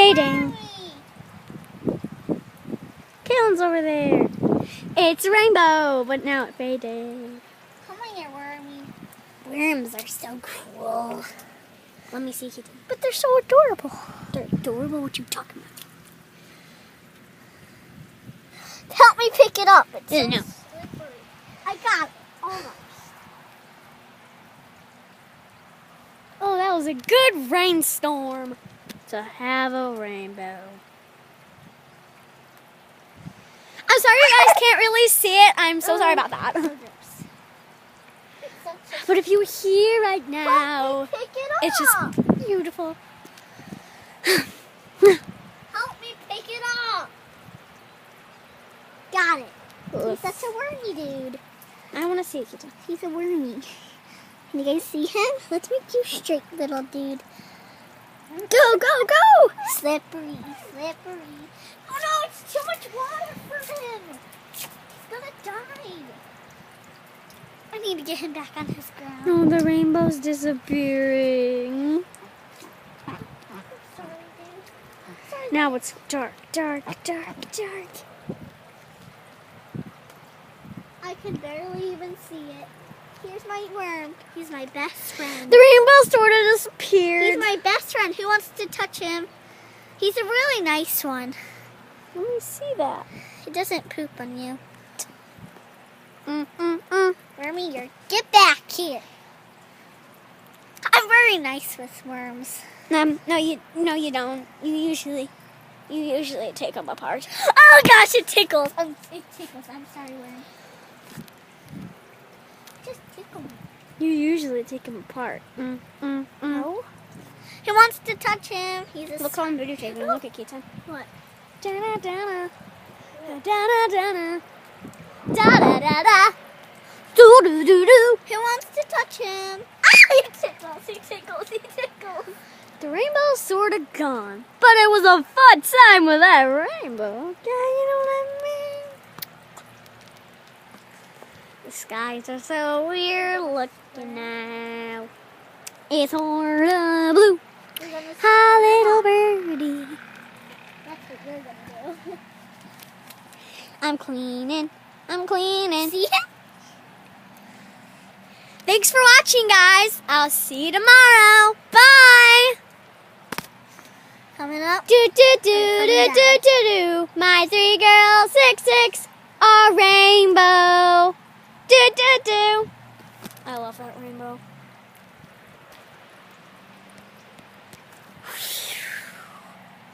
fading. Kalen's over there. It's a rainbow, but now it faded. Come here, Wormy. Worms are so cool. Let me see. But they're so adorable. They're adorable. What you talking about? Help me pick it up. It's No. so slippery. I got it. Almost. Oh, that was a good rainstorm to have a rainbow. I'm sorry you guys can't really see it. I'm so sorry about that. But if you were here right now, Pick it up. it's just beautiful. Help me pick it up. Got it. He's such a wormy dude. I want to see it, Kita. He's a wormy. Can you guys see him? Let's make you straight, little dude. Go, go, go! Slippery, slippery. Oh no, it's too much water for him. He's gonna die. I need to get him back on his ground. Oh, the rainbow's disappearing. Sorry, dude. Sorry. Now it's dark, dark, dark, dark. I can barely even see it. Here's my worm. He's my best friend. The rainbow sort of disappeared. He's my best friend. Who wants to touch him? He's a really nice one. Let me see that. He doesn't poop on you. Mm-mm-mm. Wormy, get back here. I'm very nice with worms. No, you don't. You usually take them apart. Oh gosh, it tickles. It tickles. I'm sorry, worm. Just tickle me. You usually take them apart. No. He wants to touch him. He's a Look on videotaping. Look at Keaton. What? Da da da da da da da da. Do do do do. He wants to touch him. Ah, he tickles. He tickles. He tickles. The rainbow's sort of gone, but it was a fun time with that rainbow. Yeah, you know what I mean? The skies are so weird looking now. It's sort of blue. Hi, little birdie. That's what we're gonna do. I'm cleaning. I'm cleaning. See? Thanks for watching, guys. I'll see you tomorrow. Bye. Coming up. Do do do do do do do. My 3 girls, 6 6, a rainbow. Do do do. I love that rainbow.